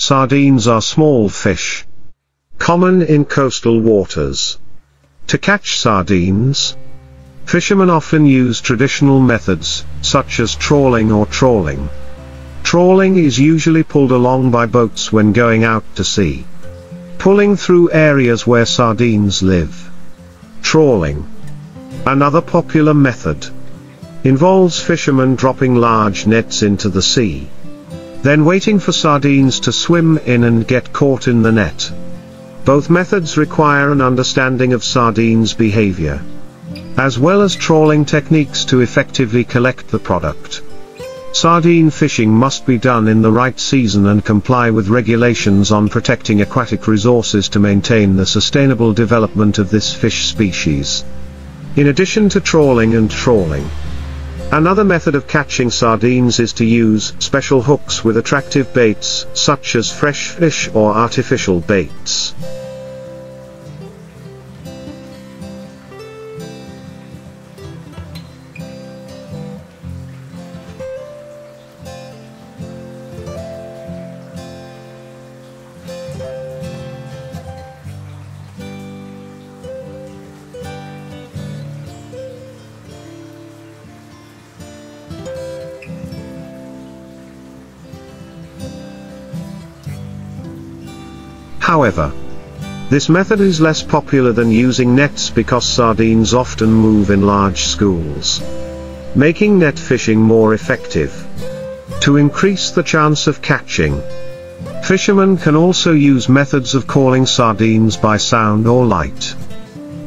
Sardines are small fish, common in coastal waters. To catch sardines, fishermen often use traditional methods, such as trawling or trawling. Trawling is usually pulled along by boats when going out to sea, pulling through areas where sardines live. Trawling, another popular method, involves fishermen dropping large nets into the sea, then waiting for sardines to swim in and get caught in the net. Both methods require an understanding of sardines' behavior, as well as trawling techniques to effectively collect the product. Sardine fishing must be done in the right season and comply with regulations on protecting aquatic resources to maintain the sustainable development of this fish species. In addition to trawling and trawling, another method of catching sardines is to use special hooks with attractive baits, such as fresh fish or artificial baits. However, this method is less popular than using nets because sardines often move in large schools, making net fishing more effective. To increase the chance of catching, fishermen can also use methods of calling sardines by sound or light,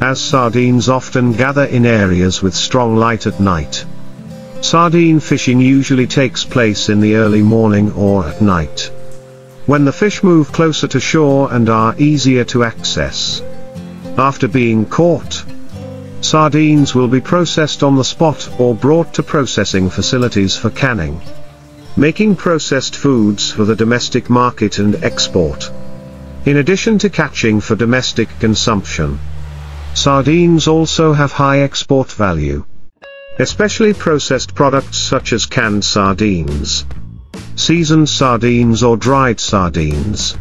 as sardines often gather in areas with strong light at night. Sardine fishing usually takes place in the early morning or at night, when the fish move closer to shore and are easier to access. After being caught, sardines will be processed on the spot or brought to processing facilities for canning, making processed foods for the domestic market and export. In addition to catching for domestic consumption, sardines also have high export value, especially processed products such as canned sardines, seasoned sardines or dried sardines.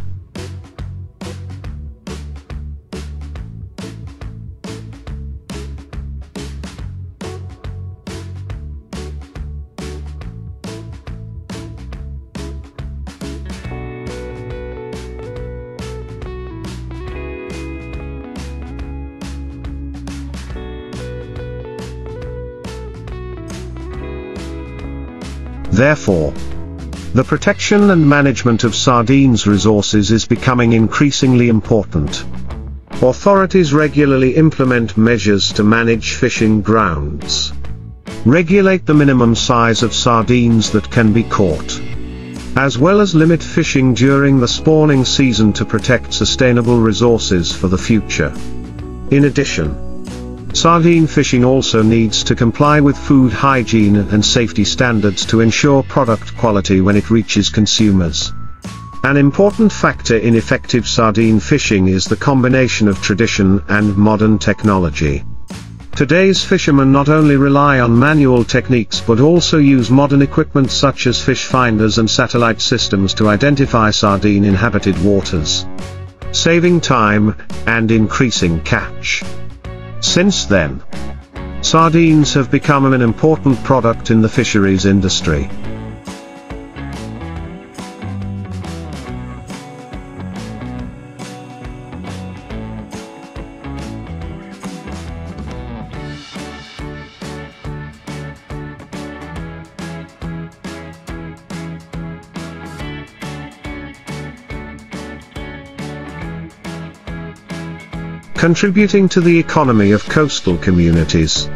Therefore, the protection and management of sardines resources is becoming increasingly important. Authorities regularly implement measures to manage fishing grounds, regulate the minimum size of sardines that can be caught, as well as limit fishing during the spawning season to protect sustainable resources for the future. In addition, sardine fishing also needs to comply with food hygiene and safety standards to ensure product quality when it reaches consumers. An important factor in effective sardine fishing is the combination of tradition and modern technology. Today's fishermen not only rely on manual techniques but also use modern equipment such as fish finders and satellite systems to identify sardine-inhabited waters, saving time and increasing catch. Since then, sardines have become an important product in the fisheries industry. Contributing to the economy of coastal communities.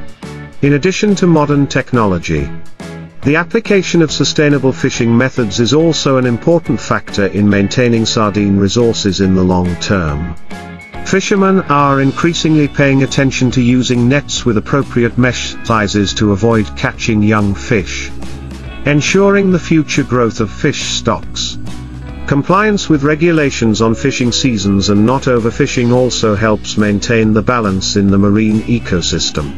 In addition to modern technology, the application of sustainable fishing methods is also an important factor in maintaining sardine resources in the long term. Fishermen are increasingly paying attention to using nets with appropriate mesh sizes to avoid catching young fish, ensuring the future growth of fish stocks. Compliance with regulations on fishing seasons and not overfishing also helps maintain the balance in the marine ecosystem.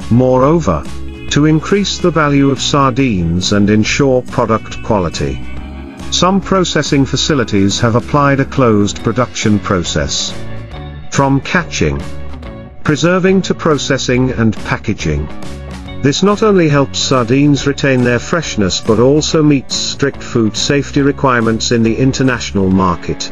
Moreover, to increase the value of sardines and ensure product quality, Some processing facilities have applied a closed production process. From catching, preserving to processing and packaging. This not only helps sardines retain their freshness but also meets strict food safety requirements in the international market.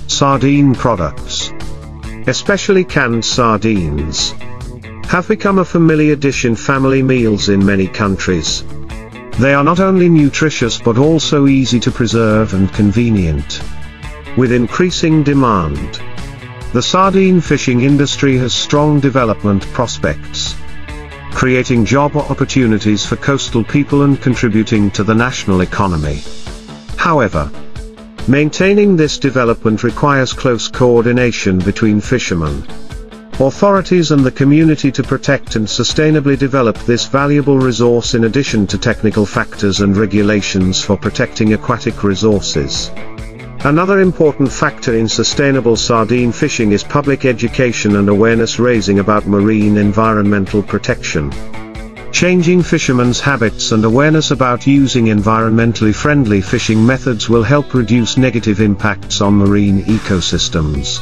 Sardine products, especially canned sardines, have become a familiar dish in family meals in many countries. They are not only nutritious but also easy to preserve and convenient. With increasing demand, the sardine fishing industry has strong development prospects, creating job opportunities for coastal people and contributing to the national economy. However, maintaining this development requires close coordination between fishermen, authorities and the community to protect and sustainably develop this valuable resource in addition to technical factors and regulations for protecting aquatic resources. Another important factor in sustainable sardine fishing is public education and awareness raising about marine environmental protection. Changing fishermen's habits and awareness about using environmentally friendly fishing methods will help reduce negative impacts on marine ecosystems.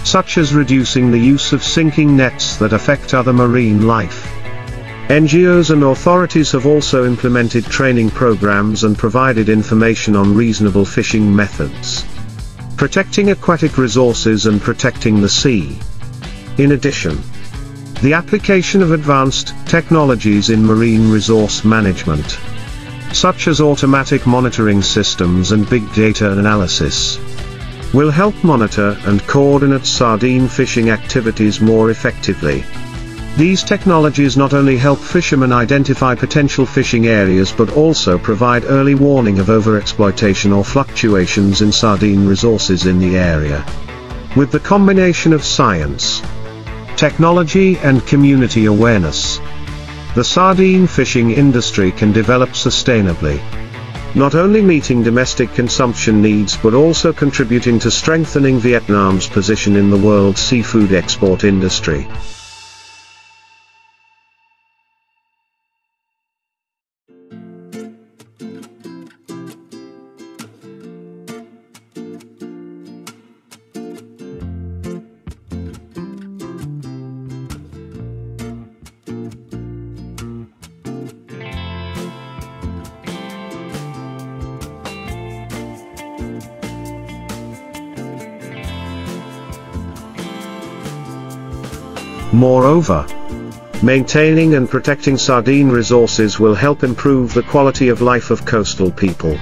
Such as reducing the use of sinking nets that affect other marine life. NGOs and authorities have also implemented training programs and provided information on reasonable fishing methods, protecting aquatic resources and protecting the sea. In addition, the application of advanced technologies in marine resource management, such as automatic monitoring systems and big data analysis, will help monitor and coordinate sardine fishing activities more effectively. These technologies not only help fishermen identify potential fishing areas but also provide early warning of overexploitation or fluctuations in sardine resources in the area. With the combination of science, technology and community awareness, the sardine fishing industry can develop sustainably, not only meeting domestic consumption needs but also contributing to strengthening Vietnam's position in the world seafood export industry. Moreover, maintaining and protecting sardine resources will help improve the quality of life of coastal people,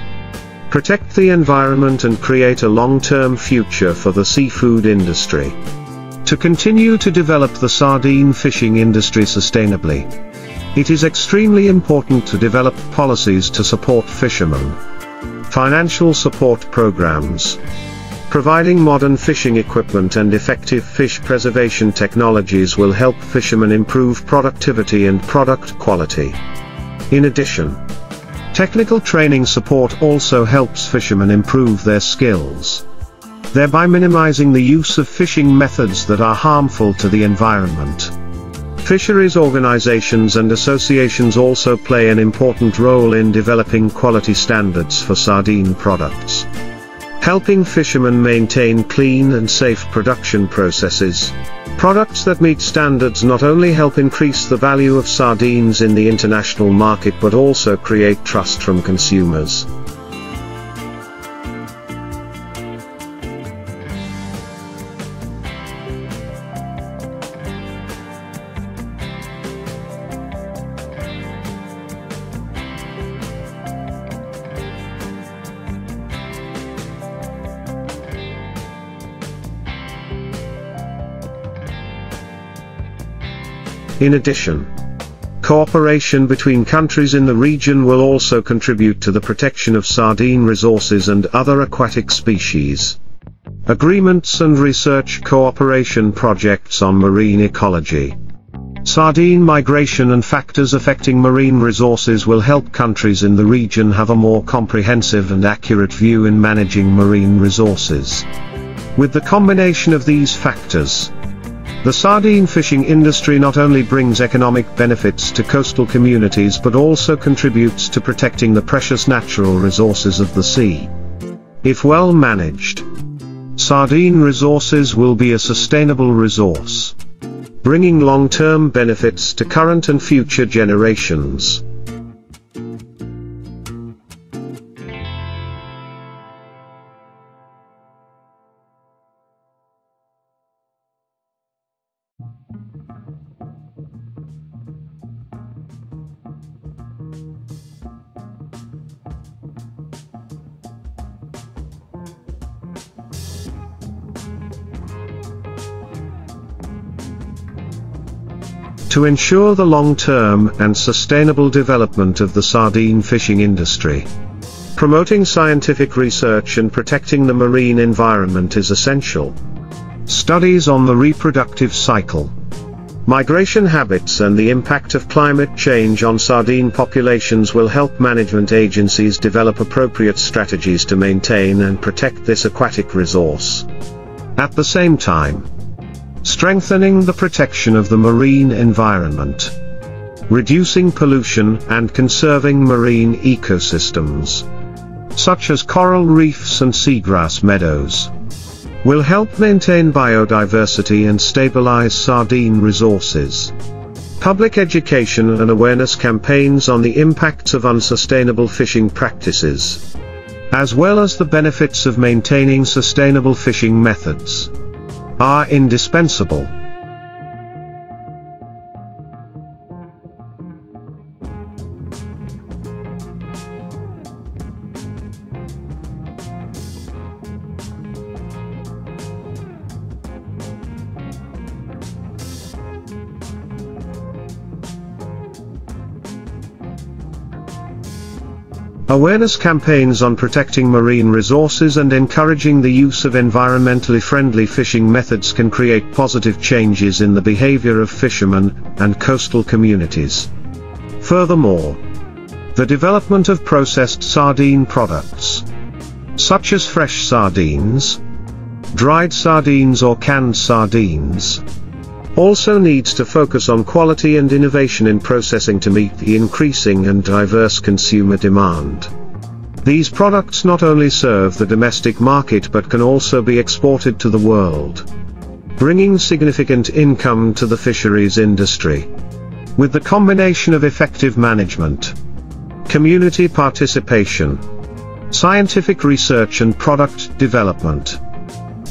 protect the environment and create a long-term future for the seafood industry. To continue to develop the sardine fishing industry sustainably, it is extremely important to develop policies to support fishermen, financial support programs, providing modern fishing equipment and effective fish preservation technologies will help fishermen improve productivity and product quality. In addition, technical training support also helps fishermen improve their skills, thereby minimizing the use of fishing methods that are harmful to the environment. Fisheries organizations and associations also play an important role in developing quality standards for sardine products, helping fishermen maintain clean and safe production processes. Products that meet standards not only help increase the value of sardines in the international market but also create trust from consumers. In addition, cooperation between countries in the region will also contribute to the protection of sardine resources and other aquatic species. Agreements and research cooperation projects on marine ecology. Sardine migration and factors affecting marine resources will help countries in the region have a more comprehensive and accurate view in managing marine resources. With the combination of these factors, the sardine fishing industry not only brings economic benefits to coastal communities but also contributes to protecting the precious natural resources of the sea. If well managed, sardine resources will be a sustainable resource, bringing long-term benefits to current and future generations. To ensure the long-term and sustainable development of the sardine fishing industry, promoting scientific research and protecting the marine environment is essential. Studies on the reproductive cycle, migration habits and the impact of climate change on sardine populations will help management agencies develop appropriate strategies to maintain and protect this aquatic resource. At the same time, strengthening the protection of the marine environment, reducing pollution and conserving marine ecosystems, such as coral reefs and seagrass meadows, will help maintain biodiversity and stabilize sardine resources. Public education and awareness campaigns on the impacts of unsustainable fishing practices, as well as the benefits of maintaining sustainable fishing methods, are indispensable. Awareness campaigns on protecting marine resources and encouraging the use of environmentally friendly fishing methods can create positive changes in the behavior of fishermen and coastal communities. Furthermore, the development of processed sardine products, such as fresh sardines, dried sardines or canned sardines, also needs to focus on quality and innovation in processing to meet the increasing and diverse consumer demand. These products not only serve the domestic market but can also be exported to the world, bringing significant income to the fisheries industry. With the combination of effective management, community participation, scientific research and product development,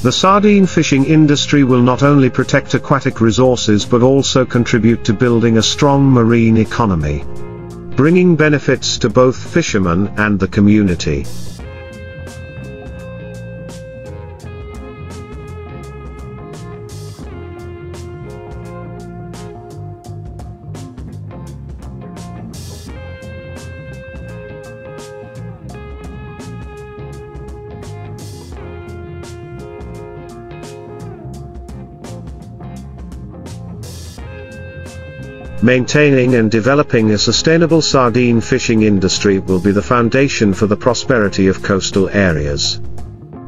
the sardine fishing industry will not only protect aquatic resources but also contribute to building a strong marine economy, bringing benefits to both fishermen and the community. Maintaining and developing a sustainable sardine fishing industry will be the foundation for the prosperity of coastal areas.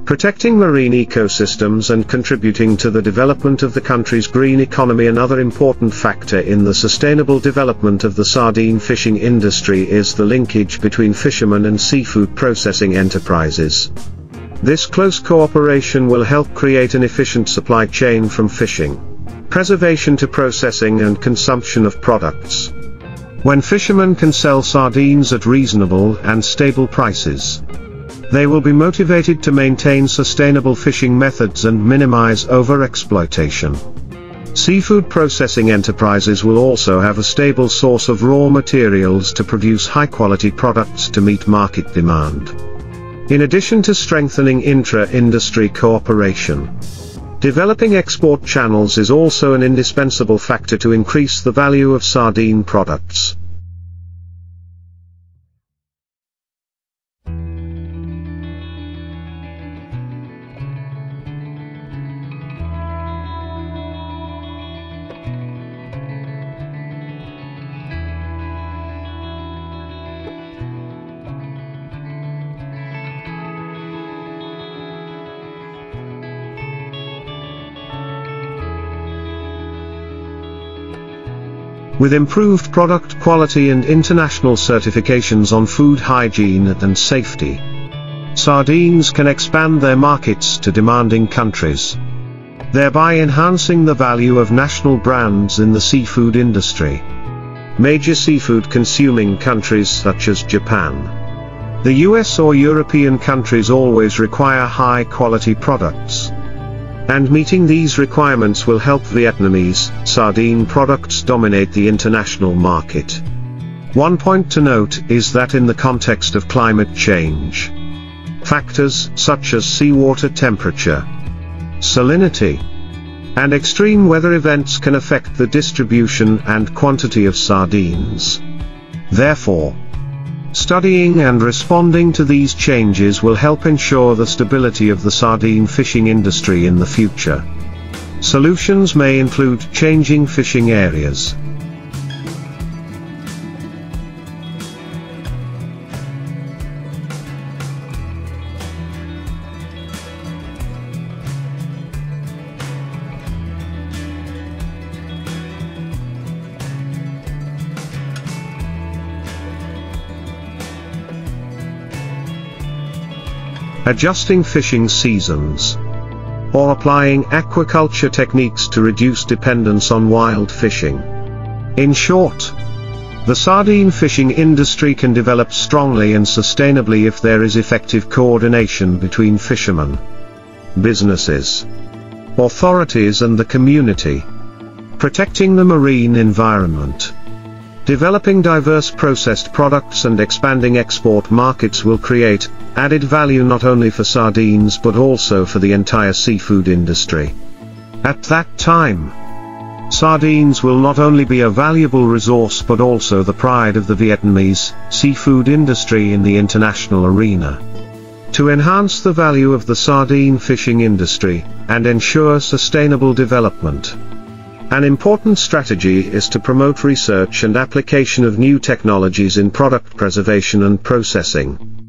Protecting marine ecosystems and contributing to the development of the country's green economy. Another important factor in the sustainable development of the sardine fishing industry is the linkage between fishermen and seafood processing enterprises. This close cooperation will help create an efficient supply chain from fishing, preservation to processing and consumption of products. When fishermen can sell sardines at reasonable and stable prices, they will be motivated to maintain sustainable fishing methods and minimize overexploitation. Seafood processing enterprises will also have a stable source of raw materials to produce high-quality products to meet market demand. In addition to strengthening intra-industry cooperation, Developing export channels is also an indispensable factor to increase the value of sardine products. With improved product quality and international certifications on food hygiene and safety, sardines can expand their markets to demanding countries, thereby enhancing the value of national brands in the seafood industry. Major seafood consuming countries such as Japan, the US or European countries always require high quality products. And meeting these requirements will help Vietnamese sardine products dominate the international market. One point to note is that in the context of climate change, factors such as seawater temperature, salinity, and extreme weather events can affect the distribution and quantity of sardines. Therefore, studying and responding to these changes will help ensure the stability of the sardine fishing industry in the future. Solutions may include changing fishing areas, adjusting fishing seasons, or applying aquaculture techniques to reduce dependence on wild fishing. In short, the sardine fishing industry can develop strongly and sustainably if there is effective coordination between fishermen, businesses, authorities and the community. Protecting the marine environment, developing diverse processed products and expanding export markets will create added value not only for sardines but also for the entire seafood industry. At that time, sardines will not only be a valuable resource but also the pride of the Vietnamese seafood industry in the international arena. To enhance the value of the sardine fishing industry and ensure sustainable development, an important strategy is to promote research and application of new technologies in product preservation and processing.